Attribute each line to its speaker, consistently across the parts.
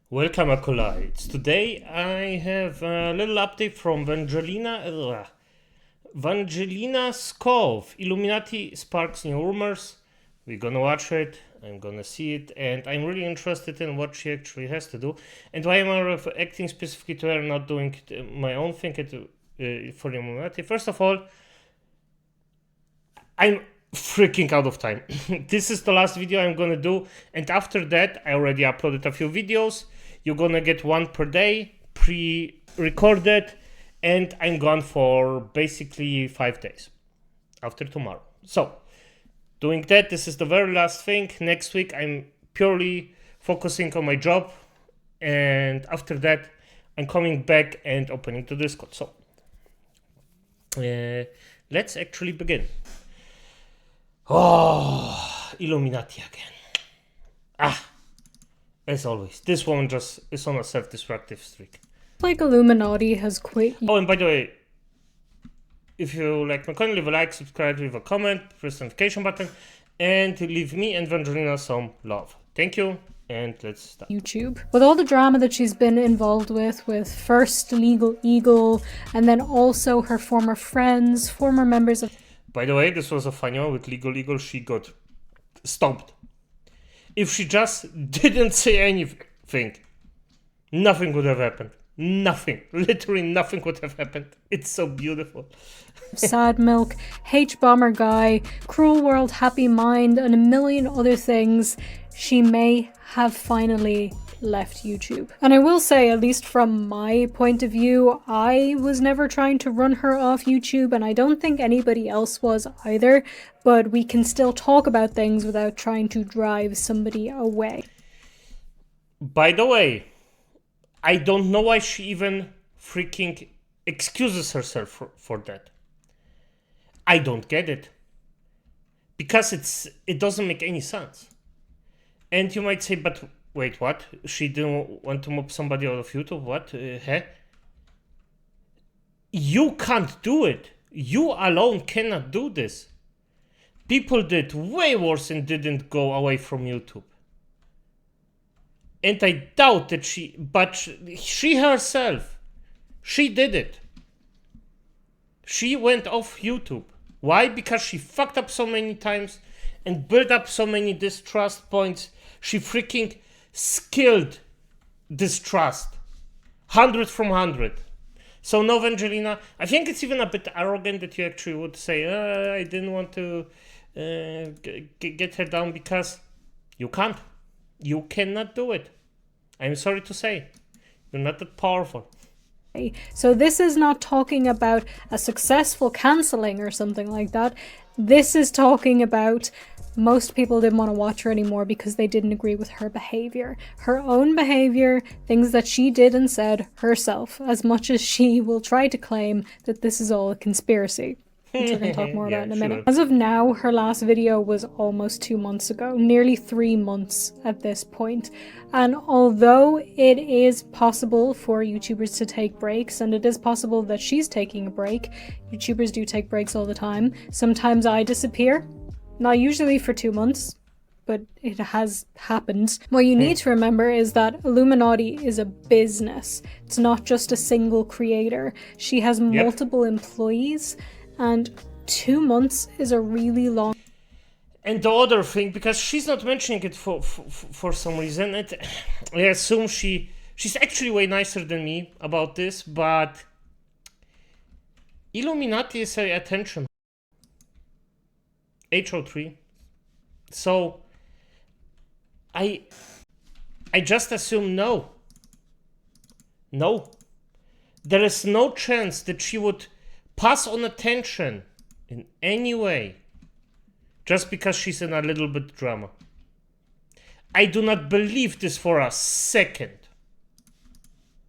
Speaker 1: Welcome, acolytes. Today I have a little update from VangelinaSkov. Illuminati sparks new rumors. We're gonna watch it. I'm gonna see it, and I'm really interested in what she actually has to do and why am I acting specifically to her, not doing my own thing for Illuminati. First of all, I'm freaking out of time. This is the last video I'm gonna do, and after that I already uploaded a few videos. You're gonna get one per day, pre-recorded, and I'm gone for basically 5 days after tomorrow. So doing that, this is the very last thing. Next week I'm purely focusing on my job, and after that I'm coming back and opening the Discord. So let's actually begin. Oh, Illuminati again. As always, this woman just is on a self-destructive streak.
Speaker 2: Like Illuminati has quit.
Speaker 1: Oh, and by the way, if you like my content, leave a like, subscribe, leave a comment, press the notification button, and leave me and Vangelina some love. Thank you, and let's start.
Speaker 2: YouTube. With all the drama that she's been involved with first Legal Eagle, and then also her former friends, former members of...
Speaker 1: By the way, this was a funny one with Legal Eagle. She got stomped. If she just didn't say anything, nothing would have happened. Nothing. Literally nothing would have happened. It's so beautiful.
Speaker 2: Sad Milk, H-Bomber Guy, Cruel World, Happy Mind, and a million other things. She may have finally left YouTube. And I will say, at least from my point of view, I was never trying to run her off YouTube, and I don't think anybody else was either, but we can still talk about things without trying to drive somebody away.
Speaker 1: By the way, I don't know why she even freaking excuses herself for that. I don't get it. Because it doesn't make any sense. And you might say, but wait, what? She didn't want to mop somebody out of YouTube? What? You can't do it. You alone cannot do this. People did way worse and didn't go away from YouTube. And I doubt that she herself, she did it. She went off YouTube. Why? Because she fucked up so many times and built up so many distrust points. She freaking skilled distrust. 100 from 100. So no, Vangelina, I think it's even a bit arrogant that you actually would say, I didn't want to get her down, because you can't. You cannot do it. I'm sorry to say. You're not that powerful.
Speaker 2: So this is not talking about a successful cancelling or something like that. This is talking about most people didn't want to watch her anymore because they didn't agree with her behavior. Her own behavior, things that she did and said herself, as much as she will try to claim that this is all a conspiracy. Which we're going to talk more about in a minute. As of now, her last video was almost 2 months ago, nearly 3 months at this point. And although it is possible for YouTubers to take breaks, and it is possible that she's taking a break, YouTubers do take breaks all the time. Sometimes I disappear, not usually for 2 months, but it has happened. What you need to remember is that Illuminati is a business. It's not just a single creator. She has multiple employees, and 2 months is a really long...
Speaker 1: And the other thing, because she's not mentioning it for some reason, I assume she's actually way nicer than me about this, but Illuminati is her attention. HO3. So I just assume no. No. There is no chance that she would pass on attention in any way just because she's in a little bit drama. I do not believe this for a second.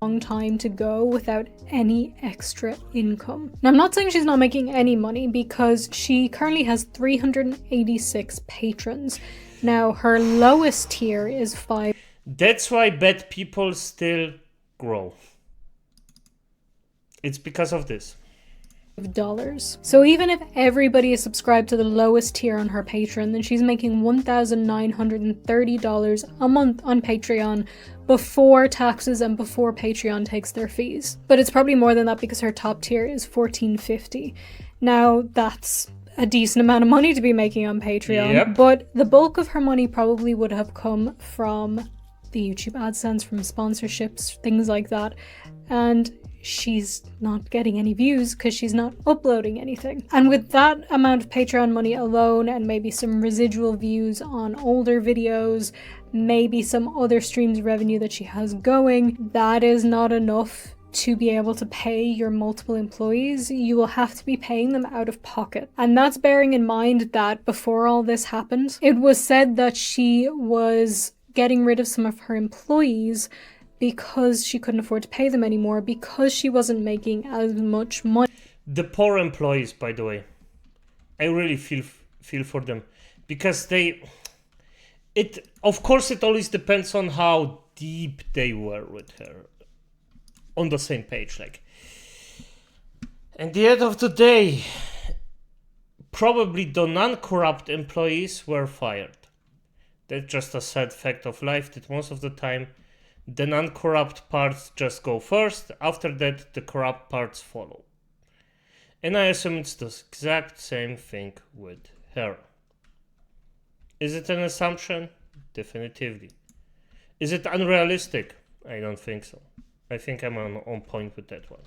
Speaker 2: Long time to go without any extra income. Now, I'm not saying she's not making any money, because she currently has 386 patrons. Now, her lowest tier is 5.
Speaker 1: That's why bad people still grow. It's because of this.
Speaker 2: dollars. So even if everybody is subscribed to the lowest tier on her Patreon, then she's making $1,930 a month on Patreon before taxes and before Patreon takes their fees. But it's probably more than that because her top tier is $14.50. Now that's a decent amount of money to be making on Patreon,
Speaker 1: Yep.
Speaker 2: but the bulk of her money probably would have come from the YouTube AdSense, from sponsorships, things like that. And she's not getting any views because she's not uploading anything. And with that amount of Patreon money alone, and maybe some residual views on older videos, maybe some other streams revenue that she has going, that is not enough to be able to pay your multiple employees. You will have to be paying them out of pocket. And that's bearing in mind that before all this happened, it was said that she was getting rid of some of her employees because she couldn't afford to pay them anymore, because she wasn't making as much money.
Speaker 1: The poor employees, by the way, I really feel for them, because of course it always depends on how deep they were with her on the same page. Like, at the end of the day, probably the non-corrupt employees were fired. That's just a sad fact of life, that most of the time the non-corrupt parts just go first. After that, the corrupt parts follow. And I assume it's the exact same thing with her. Is it an assumption? Definitively. Is it unrealistic? I don't think so. I think I'm on point with that one.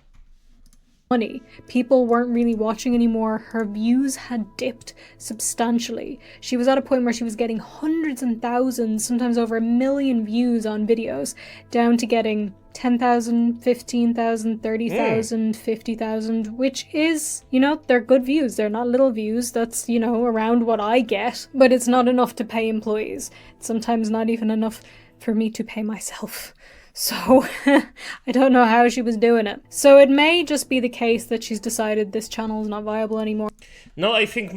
Speaker 2: Money. People weren't really watching anymore. Her views had dipped substantially. She was at a point where she was getting hundreds and thousands, sometimes over 1 million views on videos, down to getting 10,000, 15,000, 30,000, 50,000, which is, they're good views. They're not little views. That's, around what I get, but it's not enough to pay employees. It's sometimes not even enough for me to pay myself. So I don't know how she was doing it. So it may just be the case that she's decided this channel is not viable anymore.
Speaker 1: No, I think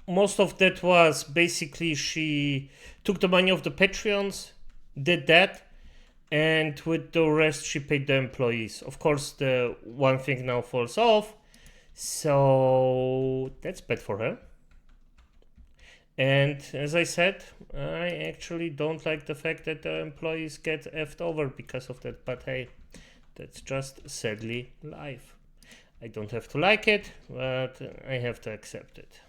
Speaker 1: most of that was basically she took the money of the Patreons, did that, and with the rest she paid the employees. Of course, the one thing now falls off, so that's bad for her. And as I said, I actually don't like the fact that the employees get effed over because of that. But hey, that's just sadly life. I don't have to like it, but I have to accept it.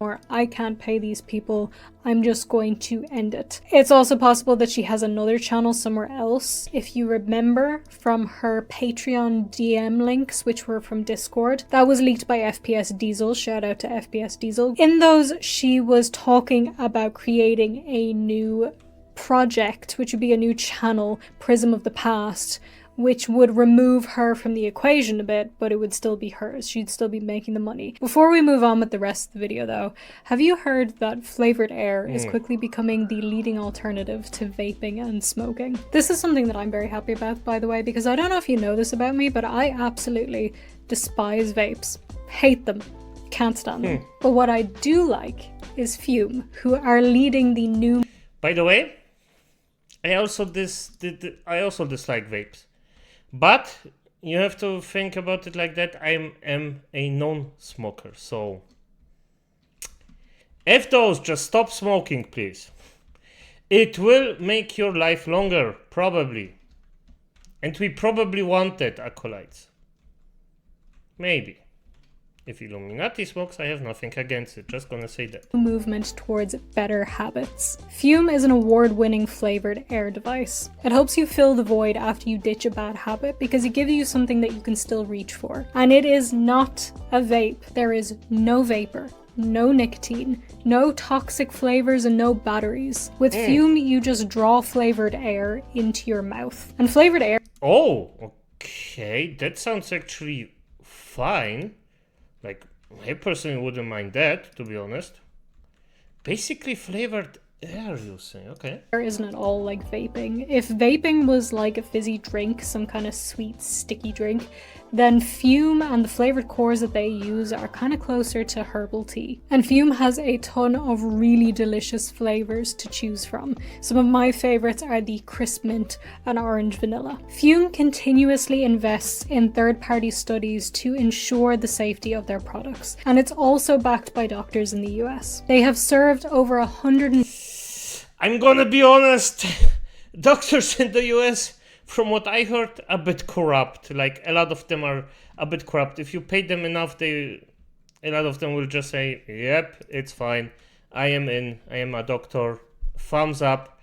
Speaker 2: Or I can't pay these people, I'm just going to end it. It's also possible that she has another channel somewhere else. If you remember from her Patreon DM links, which were from Discord, that was leaked by FPS Diesel. Shout out to FPS Diesel. In those, she was talking about creating a new project, which would be a new channel, Prism of the Past, which would remove her from the equation a bit, but it would still be hers. She'd still be making the money. Before we move on with the rest of the video though, have you heard that flavored air is quickly becoming the leading alternative to vaping and smoking? This is something that I'm very happy about, by the way, because I don't know if you know this about me, but I absolutely despise vapes. Hate them. Can't stand them. But what I do like is Fume, who are leading the new...
Speaker 1: By the way, I also dislike vapes. But you have to think about it like that. I am a non-smoker, so if those, just stop smoking, please. It will make your life longer, probably. And we probably want that, acolytes. Maybe. If Illuminati smokes, I have nothing against it. Just gonna say that.
Speaker 2: Movement towards better habits. Fume is an award-winning flavored air device. It helps you fill the void after you ditch a bad habit because it gives you something that you can still reach for. And it is not a vape. There is no vapor, no nicotine, no toxic flavors, and no batteries. With Fume, you just draw flavored air into your mouth. And flavored air...
Speaker 1: Oh, okay. That sounds actually fine. Like, I personally wouldn't mind that, to be honest. Basically flavored air, you say, okay.
Speaker 2: Air isn't at all like vaping. If vaping was like a fizzy drink, some kind of sweet, sticky drink, Then Fume and the flavored cores that they use are kind of closer to herbal tea. And Fume has a ton of really delicious flavors to choose from. Some of my favorites are the crisp mint and orange vanilla. Fume continuously invests in third-party studies to ensure the safety of their products, and it's also backed by doctors in the US. They have served over 100.
Speaker 1: I'm gonna be honest, doctors in the US, from what I heard, a bit corrupt. Like, a lot of them are a bit corrupt. If you pay them enough, a lot of them will just say, yep, it's fine. I am in. I am a doctor. Thumbs up.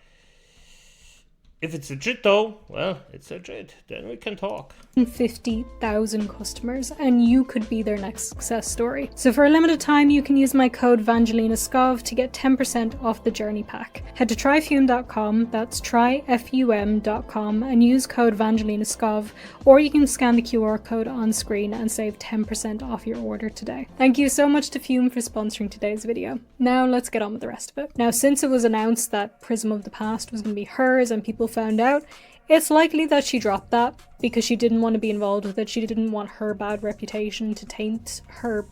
Speaker 1: If it's legit though, well, it's legit. Then we can talk.
Speaker 2: 50,000 customers, and you could be their next success story. So for a limited time, you can use my code VangelinaSkov to get 10% off the journey pack. Head to tryfume.com, that's tryfum.com, and use code VangelinaSkov, or you can scan the QR code on screen and save 10% off your order today. Thank you so much to Fume for sponsoring today's video. Now let's get on with the rest of it. Now, since it was announced that Prism of the Past was going to be hers and people found out, it's likely that she dropped that because she didn't want to be involved with it. She didn't want her bad reputation to taint her.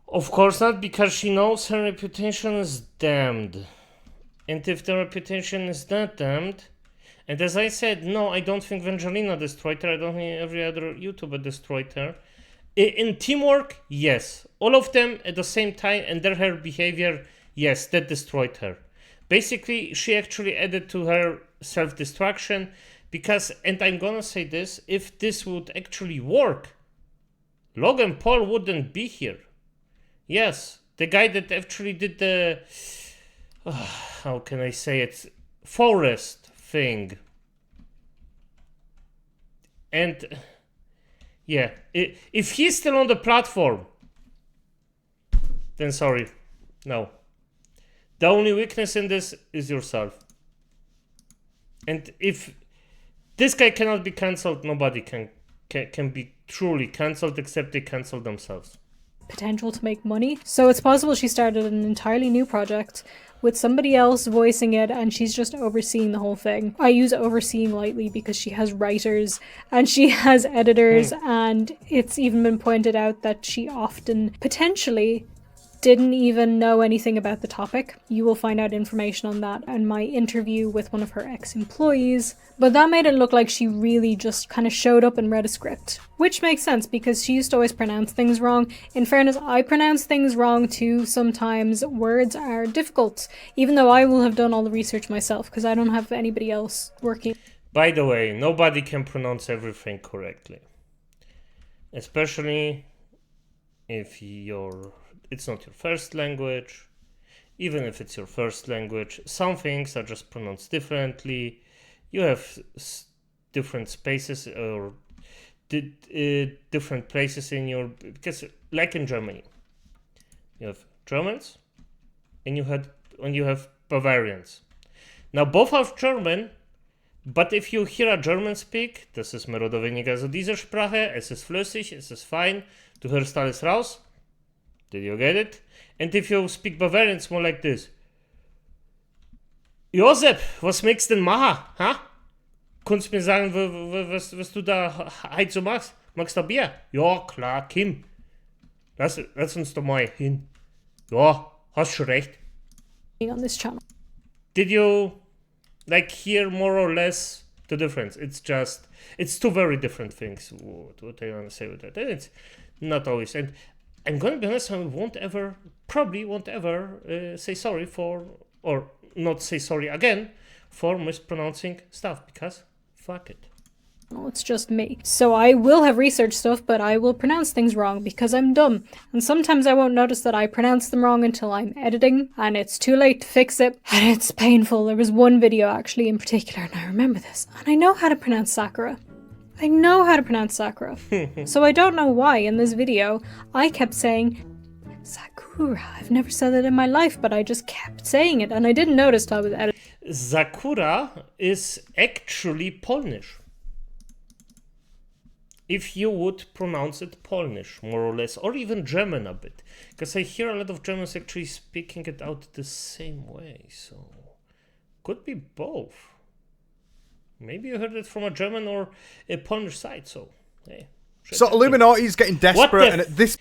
Speaker 1: Of course not, because she knows her reputation is damned. And if the reputation is not damned, and as I said, no, I don't think Vangelina destroyed her, I don't think every other YouTuber destroyed her. In teamwork, yes. All of them at the same time, and her behavior, yes, that destroyed her. Basically, she actually added to her self-destruction because, and I'm gonna say this, if this would actually work, Logan Paul wouldn't be here. Yes, the guy that actually did the, how can I say it, forest thing. And yeah, if he's still on the platform, then sorry, no. The only weakness in this is yourself. And if this guy cannot be cancelled, nobody can be truly cancelled except they cancel themselves.
Speaker 2: Potential to make money. So it's possible she started an entirely new project with somebody else voicing it and she's just overseeing the whole thing. I use overseeing lightly because she has writers and she has editors, and it's even been pointed out that she often potentially didn't even know anything about the topic. You will find out information on that in my interview with one of her ex-employees. But that made it look like she really just kind of showed up and read a script. Which makes sense because she used to always pronounce things wrong. In fairness, I pronounce things wrong too. Sometimes words are difficult, even though I will have done all the research myself because I don't have anybody else working.
Speaker 1: By the way, nobody can pronounce everything correctly. Especially if it's not your first language. Even if it's your first language, some things are just pronounced differently. You have different spaces or different places in your, because like in Germany, you have Germans and you have Bavarians. Now both are German, but if you hear a German speak, das ist mehr oder weniger so diese Sprache, es ist flüssig, es ist fein, du hörst alles raus. Did you get it? And if you speak Bavarian, it's more like this. Josep, was möchtest du denn machen? Ha? Kannst du mir sagen, was du da heute so machst? Magst du Bier? Ja, klar, Kim. Lass uns doch mal hin. Ja, hast schon recht.
Speaker 2: On this channel.
Speaker 1: Did you hear more or less the difference? It's two very different things. What I want to say with that. And it's not always. And I'm gonna be honest, I probably won't ever say sorry for, or not say sorry again for mispronouncing stuff, because fuck it.
Speaker 2: Well, it's just me. So I will have researched stuff, but I will pronounce things wrong because I'm dumb. And sometimes I won't notice that I pronounce them wrong until I'm editing, and it's too late to fix it, and it's painful. There was one video actually in particular, and I remember this, and I know how to pronounce Sakura. I know how to pronounce Sakura. So I don't know why in this video I kept saying Sakura. I've never said it in my life, but I just kept saying it and I didn't notice till I was editing.
Speaker 1: Sakura is actually Polish. If you would pronounce it Polish, more or less, or even German a bit. Because I hear a lot of Germans actually speaking it out the same way, so could be both. Maybe you heard it from a German or a Polish side, so Hey,
Speaker 3: So Illuminati's getting desperate, and at this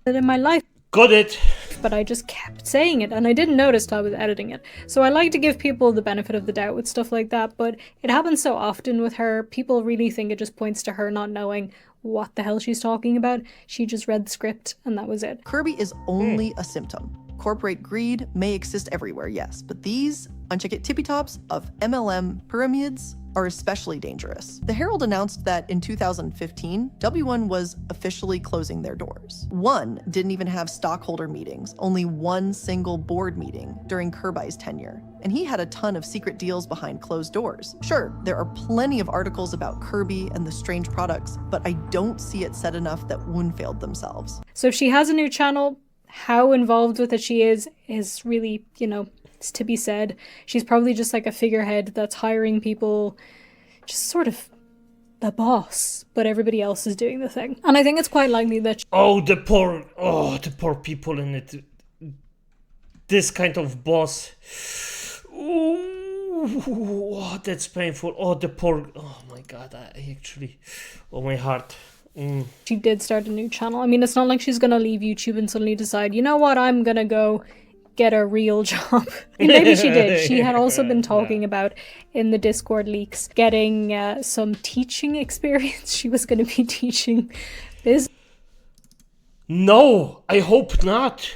Speaker 2: In my life,
Speaker 1: got it.
Speaker 2: but I just kept saying it and I didn't notice till I was editing it. So I like to give people the benefit of the doubt with stuff like that, but it happens so often with her. People really think it just points to her not knowing what the hell she's talking about. She just read the script and that was it.
Speaker 4: Kirby is only a symptom. Corporate greed may exist everywhere, yes, but these unchecked tippy tops of MLM pyramids are especially dangerous. The Herald announced that in 2015, W1 was officially closing their doors. One didn't even have stockholder meetings, only one single board meeting during Kirby's tenure. And he had a ton of secret deals behind closed doors. Sure, there are plenty of articles about Kirby and the strange products, but I don't see it said enough that Woon failed themselves.
Speaker 2: So if she has a new channel, how involved with it she is really, you know, it's to be said. She's probably just like a figurehead that's hiring people, just sort of the boss, but everybody else is doing the thing. And I think it's quite likely that
Speaker 1: The poor people in it. This kind of boss. Ooh, that's painful. Oh my god, my heart.
Speaker 2: she did start a new channel. I mean, it's not like she's gonna leave YouTube and suddenly decide, you know what, I'm gonna go get a real job. Maybe she did. She had also been talking about in the Discord leaks getting some teaching experience. She was going to be teaching business.
Speaker 1: No, I hope not.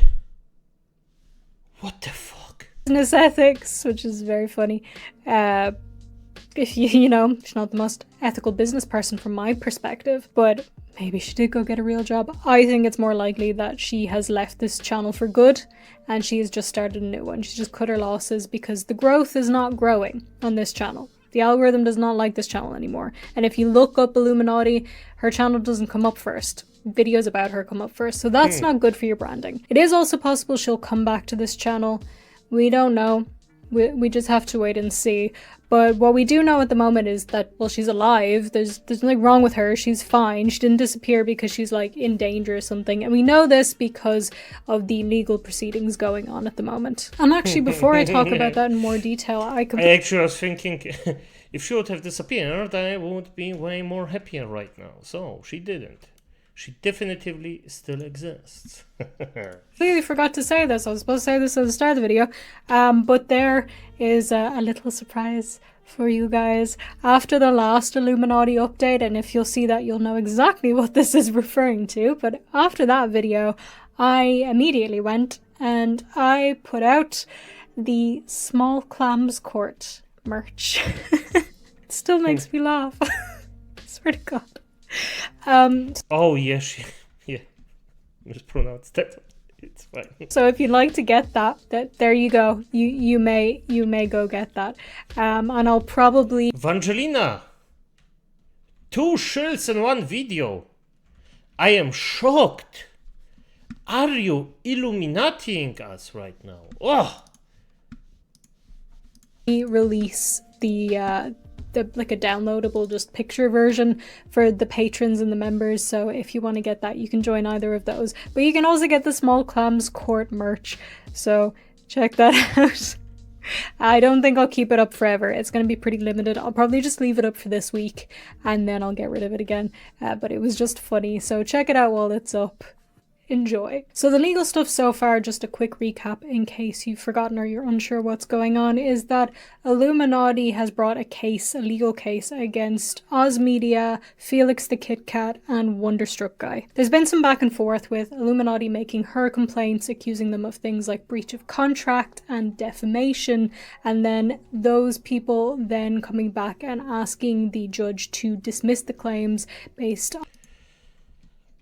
Speaker 1: What the fuck?
Speaker 2: Business ethics, which is very funny. If you know, she's not the most ethical business person from my perspective, but maybe she did go get a real job. I think it's more likely that she has left this channel for good and she has just started a new one. She's just cut her losses because the growth is not growing on this channel. The algorithm does not like this channel anymore. And if you look up Illuminaughtii, her channel doesn't come up first. Videos about her come up first. So that's not good for your branding. It is also possible she'll come back to this channel. We don't know. We just have to wait and see. But what we do know at the moment is that, well, she's alive. There's nothing wrong with her. She's fine. She didn't disappear because she's like in danger or something. And we know this because of the legal proceedings going on at the moment. And actually, before I talk about that in more detail, I
Speaker 1: actually was thinking if she would have disappeared, I would be way more happier right now. So she didn't. She definitively still exists.
Speaker 2: completely forgot to say this. I was supposed to say this at the start of the video. But there is a little surprise for you guys. After the last Illuminaughtii update, and if you'll see that, you'll know exactly what this is referring to. But after that video, I immediately went and I put out the Small Clams Court merch. It still makes me laugh. I swear to God.
Speaker 1: Yeah, mispronounced that. It's fine.
Speaker 2: So if you'd like to get that there you go. You may go get that. And I'll probably
Speaker 1: Vangelina, 2 shills in one video. I am shocked. Are you Illuminatiing us right now? Oh,
Speaker 2: release the like a downloadable just picture version for the patrons and the members, so if you want to get that you can join either of those, but you can also get the Small Clams Court merch, so check that out. I don't think I'll keep it up forever. It's going to be pretty limited. I'll probably just leave it up for this week and then I'll get rid of it again, but it was just funny, so check it out while it's up. Enjoy. So the legal stuff so far, just a quick recap in case you've forgotten or you're unsure what's going on, is that Illuminaughtii has brought a legal case against Oz Media, Felix the Kit Kat, and Wonderstruck Guy. There's been some back and forth with Illuminaughtii making her complaints, accusing them of things like breach of contract and defamation, and then those people then coming back and asking the judge to dismiss the claims based on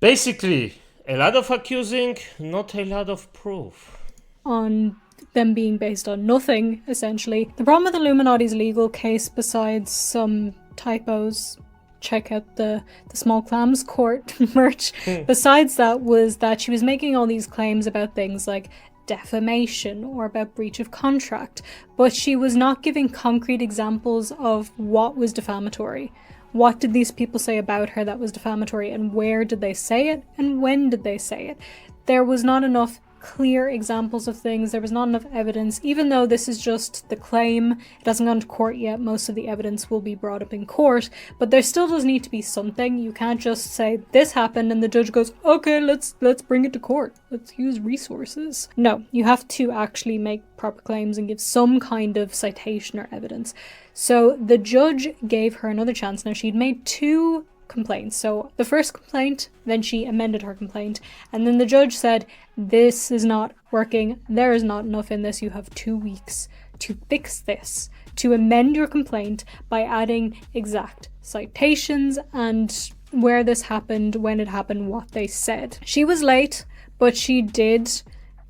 Speaker 1: basically a lot of accusing, not a lot of proof.
Speaker 2: On them being based on nothing, essentially. The problem with Illuminaughtii's legal case, besides some typos, check out the Small Clams Court merch, besides that was that she was making all these claims about things like defamation or about breach of contract, but she was not giving concrete examples of what was defamatory. What did these people say about her that was defamatory, and where did they say it, and when did they say it? There was not enough clear examples of things. There was not enough evidence. Even though this is just the claim, it hasn't gone to court yet, most of the evidence will be brought up in court, but there still does need to be something. You can't just say this happened and the judge goes, okay, let's bring it to court. Let's use resources. No, you have to actually make proper claims and give some kind of citation or evidence. So the judge gave her another chance. Now, she'd made 2 complaints. So the first complaint, then she amended her complaint, and then the judge said, this is not working, there is not enough in this, you have 2 weeks to fix this, to amend your complaint by adding exact citations and where this happened, when it happened, what they said. She was late, but she did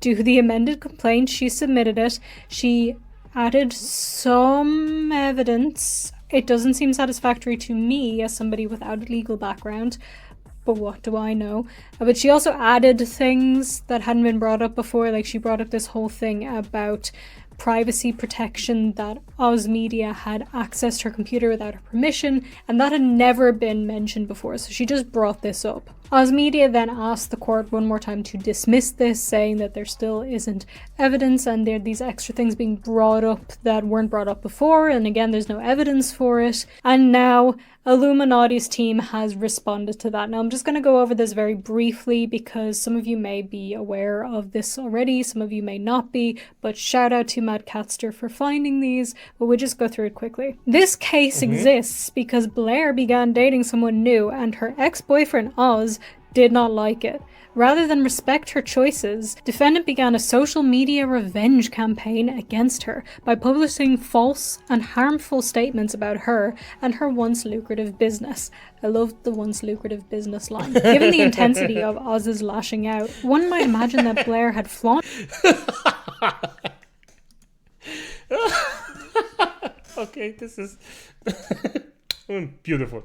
Speaker 2: do the amended complaint. She submitted it. She added some evidence. It doesn't seem satisfactory to me as somebody without a legal background, but what do I know? But she also added things that hadn't been brought up before. Like, she brought up this whole thing about privacy protection, that Oz Media had accessed her computer without her permission, and that had never been mentioned before, so she just brought this up. Oz Media then asked the court one more time to dismiss this, saying that there still isn't evidence and there are these extra things being brought up that weren't brought up before, and again there's no evidence for it. And now Illuminati's team has responded to that. Now I'm just going to go over this very briefly because some of you may be aware of this already, some of you may not be, but shout out to Matt Catster for finding these, but we'll just go through it quickly. This case exists because Blair began dating someone new and her ex-boyfriend Oz did not like it. Rather than respect her choices, defendant began a social media revenge campaign against her by publishing false and harmful statements about her and her once lucrative business. I love the once lucrative business line. Given the intensity of Oz's lashing out, one might imagine that Blair had flaunted.
Speaker 1: Okay, this is beautiful.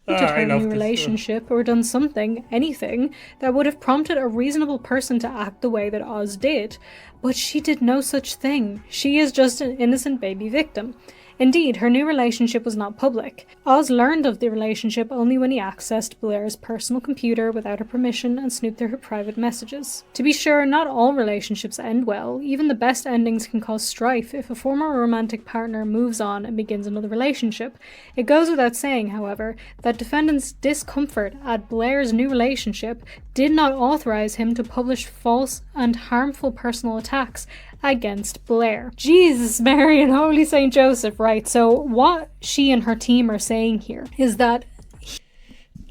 Speaker 2: Her new relationship or done something, anything, that would have prompted a reasonable person to act the way that Oz did. But she did no such thing. She is just an innocent baby victim. Indeed, her new relationship was not public. Oz learned of the relationship only when he accessed Blair's personal computer without her permission and snooped through her private messages. To be sure, not all relationships end well. Even the best endings can cause strife if a former romantic partner moves on and begins another relationship. It goes without saying, however, that defendant's discomfort at Blair's new relationship did not authorize him to publish false and harmful personal attacks against Blair. Jesus, Mary and Holy Saint Joseph, right? So what she and her team are saying here is that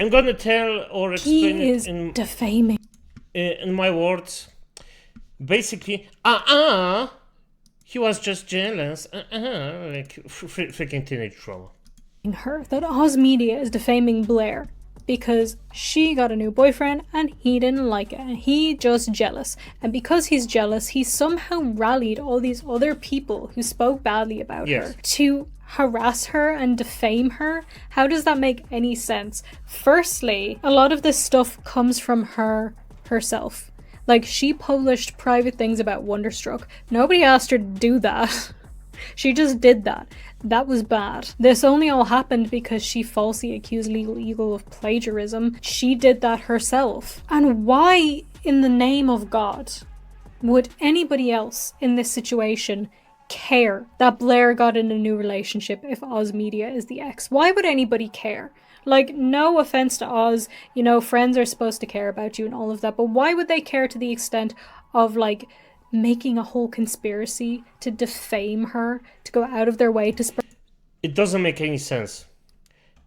Speaker 1: I'm gonna tell or explain
Speaker 2: he is defaming.
Speaker 1: In my words, basically, he was just jealous, like freaking teenage trauma.
Speaker 2: Her that Oz Media is defaming Blair because she got a new boyfriend and he didn't like it and he just jealous, and because he's jealous he somehow rallied all these other people who spoke badly about her to harass her and defame her. How does that make any sense? Firstly, a lot of this stuff comes from her herself. Like, she published private things about Wonderstruck. Nobody asked her to do that. She just did that. That was bad. This only all happened because she falsely accused Legal Eagle of plagiarism. She did that herself. And why, in the name of God, would anybody else in this situation care that Blair got in a new relationship if Oz Media is the ex? Why would anybody care? Like, no offense to Oz, you know, friends are supposed to care about you and all of that, but why would they care to the extent of, like, making a whole conspiracy to defame her, to go out of their way to spread?
Speaker 1: It doesn't make any sense.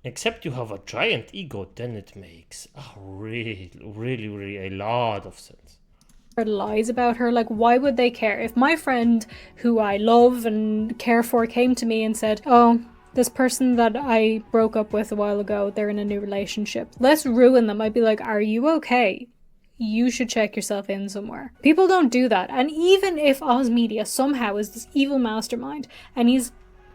Speaker 1: Except you have a giant ego, then it makes a really a lot of sense.
Speaker 2: Lies about her. Like, why would they care? If my friend who I love and care for came to me and said, oh, this person that I broke up with a while ago, they're in a new relationship, let's ruin them, I'd be like, are you okay? You should check yourself in somewhere. People don't do that. And even if Oz Media somehow is this evil mastermind and he's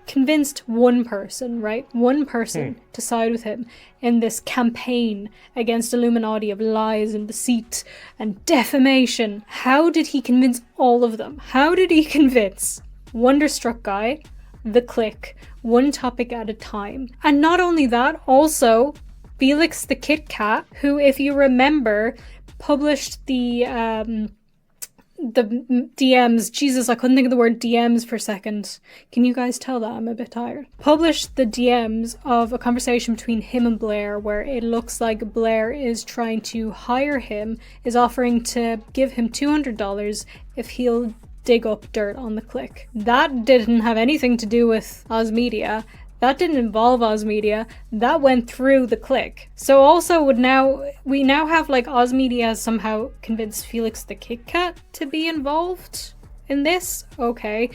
Speaker 2: convinced one person, right? One person to side with him in this campaign against Illuminati of lies and deceit and defamation, how did he convince all of them? How did he convince Wonderstruck guy, the clique, one topic at a time? And not only that, also Felix the Kit Kat, who, if you remember, published the DMs. Jesus, I couldn't think of the word DMs for a second. Can you guys tell that I'm a bit tired? Published the DMs of a conversation between him and Blair, where it looks like Blair is trying to hire him, is offering to give him $200 if he'll dig up dirt on the click. That didn't have anything to do with Oz Media. That didn't involve Oz Media. That went through the click. So also we now have like Oz Media has somehow convinced Felix the Kit Kat to be involved in this. Okay.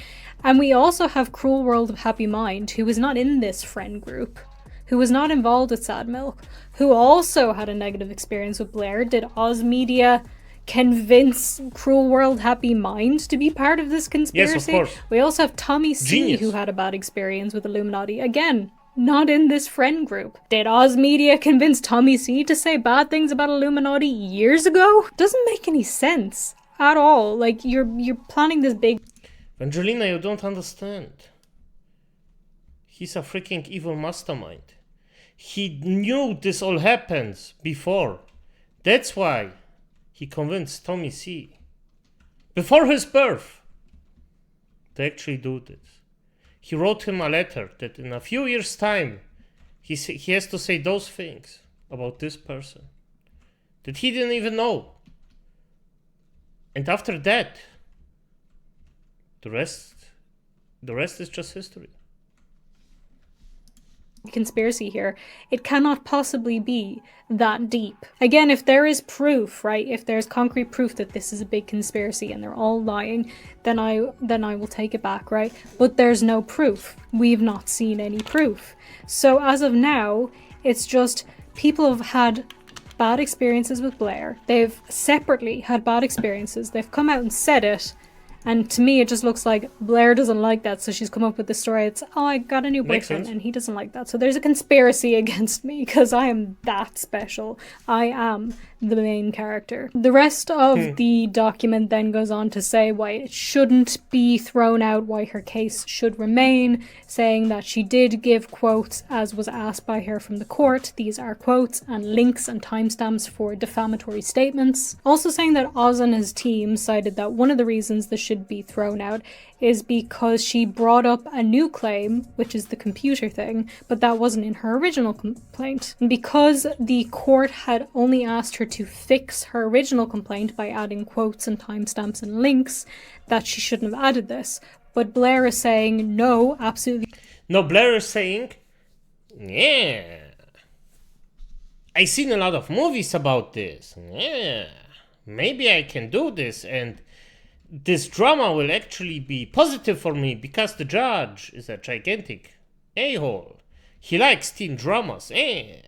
Speaker 2: And we also have Cruel World of Happy Mind, who was not in this friend group, who was not involved with Sad Milk, who also had a negative experience with Blair. Did Oz Media convince Cruel World Happy Mind to be part of this conspiracy?
Speaker 1: Yes, of course.
Speaker 2: We also have Tommy C,
Speaker 1: Genius.
Speaker 2: who had a bad experience with Illuminati. Again, not in this friend group. Did Oz Media convince Tommy C to say bad things about Illuminati years ago? Doesn't make any sense at all. Like, you're planning this big...
Speaker 1: Vangelina, you don't understand. He's a freaking evil mastermind. He knew this all happens before. That's why he convinced Tommy C, before his birth, to actually do this. He wrote him a letter that in a few years' time, he has to say those things about this person that he didn't even know. And after that, the rest is just history.
Speaker 2: Conspiracy here. It cannot possibly be that deep. Again, if there is proof, right, if there's concrete proof that this is a big conspiracy and they're all lying, then I will take it back, right? But there's no proof. We've not seen any proof. So as of now, it's just people have had bad experiences with Blair. They've separately had bad experiences. They've come out and said it. And to me, it just looks like Blair doesn't like that, so she's come up with the story. It's, oh, I got a new boyfriend, and he doesn't like that. So there's a conspiracy against me, because I am that special. I am the main character. The rest of the document then goes on to say why it shouldn't be thrown out, why her case should remain, saying that she did give quotes as was asked by her from the court. These are quotes and links and timestamps for defamatory statements. Also saying that Oz and his team cited that one of the reasons this should be thrown out is because she brought up a new claim, which is the computer thing, but that wasn't in her original complaint. And because the court had only asked her to fix her original complaint by adding quotes and timestamps and links, that she shouldn't have added this. But Blair is saying, no, absolutely.
Speaker 1: No, Blair is saying, yeah, I've seen a lot of movies about this. Yeah, maybe I can do this, and this drama will actually be positive for me because the judge is a gigantic a-hole. He likes teen dramas. I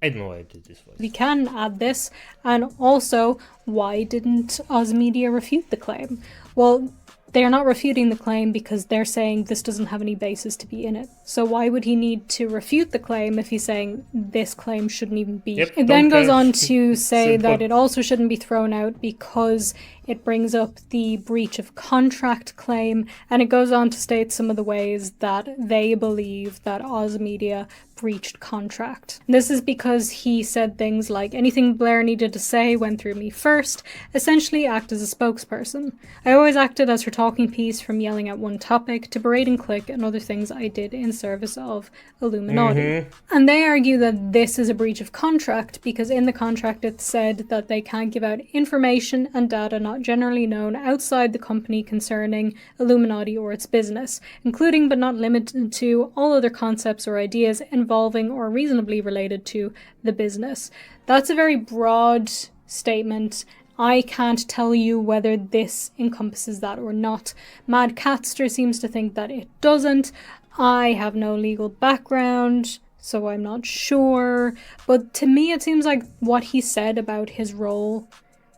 Speaker 1: don't know why I did this voice.
Speaker 2: We can add this, and also, why didn't Oz Media refute the claim? Well, they're not refuting the claim because they're saying this doesn't have any basis to be in it. So why would he need to refute the claim if he's saying this claim shouldn't even be?
Speaker 1: Yep,
Speaker 2: it then goes on to say that it also shouldn't be thrown out because it brings up the breach of contract claim, and it goes on to state some of the ways that they believe that Oz Media breached contract. This is because he said things like, anything Blair needed to say went through me first, essentially act as a spokesperson. I always acted as her talking piece, from yelling at one topic to berating Click and other things I did in service of Illuminati. And they argue that this is a breach of contract because in the contract it said that they can't give out information and data not generally known outside the company concerning Illuminati or its business, including but not limited to all other concepts or ideas involving or reasonably related to the business. That's a very broad statement. I can't tell you whether this encompasses that or not. Mad Catster seems to think that it doesn't. I have no legal background, so I'm not sure. But to me, it seems like what he said about his role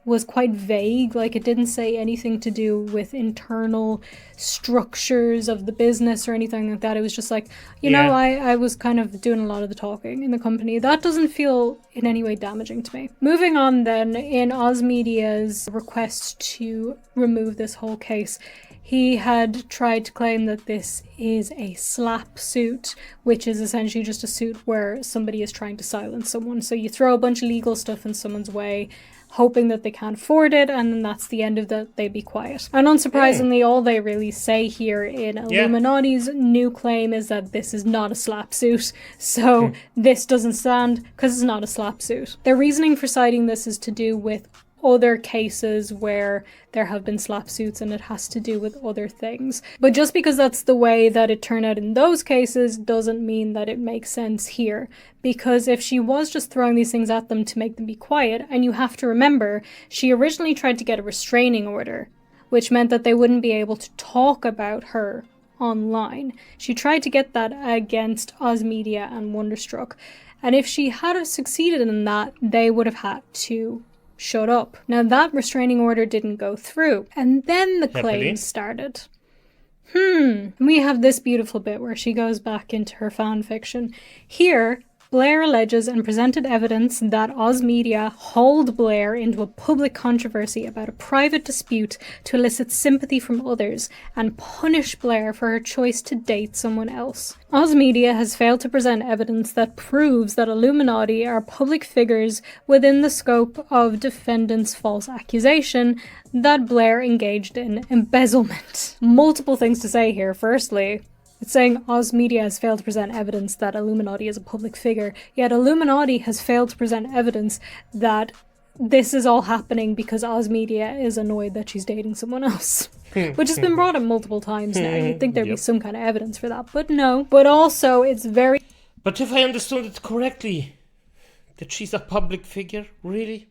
Speaker 2: was quite vague. Like, it didn't say anything to do with internal structures of the business or anything like that. It was just like, you know, I was kind of doing a lot of the talking in the company. That doesn't feel in any way damaging to me. Moving on then, in Oz Media's request to remove this whole case, he had tried to claim that this is a slap suit, which is essentially just a suit where somebody is trying to silence someone. So you throw a bunch of legal stuff in someone's way, hoping that they can't afford it, and then that's the end of that, they be quiet. And unsurprisingly, all they really say here in Illuminati's new claim is that this is not a slap suit, so this doesn't stand because it's not a slap suit. Their reasoning for citing this is to do with other cases where there have been slap suits and it has to do with other things. But just because that's the way that it turned out in those cases doesn't mean that it makes sense here. Because if she was just throwing these things at them to make them be quiet, and you have to remember, she originally tried to get a restraining order, which meant that they wouldn't be able to talk about her online. She tried to get that against Oz Media and Wonderstruck. And if she had succeeded in that, they would have had to shut up. Now that restraining order didn't go through, and then the claims started. We have this beautiful bit where she goes back into her fan fiction. Here, Blair alleges and presented evidence that Oz Media hauled Blair into a public controversy about a private dispute to elicit sympathy from others and punish Blair for her choice to date someone else. Oz Media has failed to present evidence that proves that Illuminati are public figures within the scope of defendant's false accusation that Blair engaged in embezzlement. Multiple things to say here. Firstly, it's saying Oz Media has failed to present evidence that Illuminati is a public figure, yet Illuminati has failed to present evidence that this is all happening because Oz Media is annoyed that she's dating someone else. Which has been brought up multiple times now. You'd think there'd be some kind of evidence for that, but no. But also, it's very...
Speaker 1: But if I understood it correctly, that she's a public figure, really?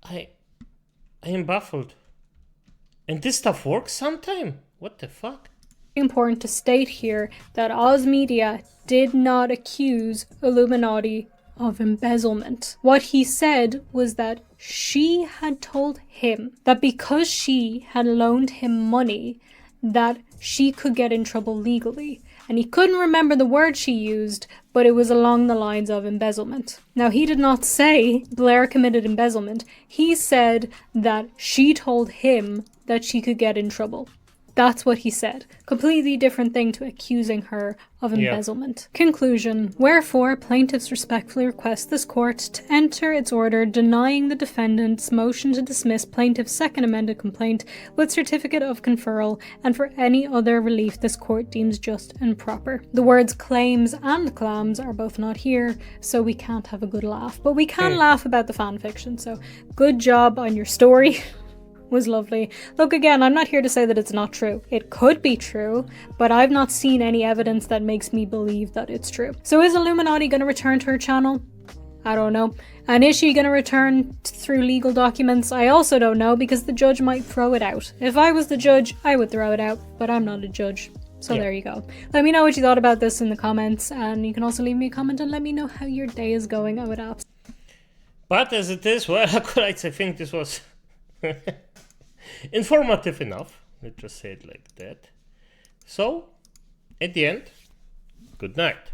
Speaker 1: I am baffled. And this stuff works sometime? What the fuck?
Speaker 2: Important to state here that Oz Media did not accuse Illuminati of embezzlement. What he said was that she had told him that because she had loaned him money, that she could get in trouble legally. And he couldn't remember the word she used, but it was along the lines of embezzlement. Now, he did not say Blair committed embezzlement. He said that she told him that she could get in trouble. That's what he said. Completely different thing to accusing her of embezzlement. Conclusion. Wherefore, plaintiffs respectfully request this court to enter its order denying the defendant's motion to dismiss plaintiff's second amended complaint with certificate of conferral and for any other relief this court deems just and proper. The words claims and clams are both not here, so we can't have a good laugh. But we can laugh about the fan fiction, so good job on your story. Was lovely. Look, again, I'm not here to say that it's not true. It could be true, but I've not seen any evidence that makes me believe that it's true. So is Illuminati going to return to her channel? I don't know. And is she going to return through legal documents? I also don't know, because the judge might throw it out. If I was the judge, I would throw it out, but I'm not a judge. So there you go. Let me know what you thought about this in the comments, and you can also leave me a comment and let me know how your day is going. I would absolutely.
Speaker 1: But as it is, well, I think this was informative enough. Let's just say it like that. So, at the end, good night.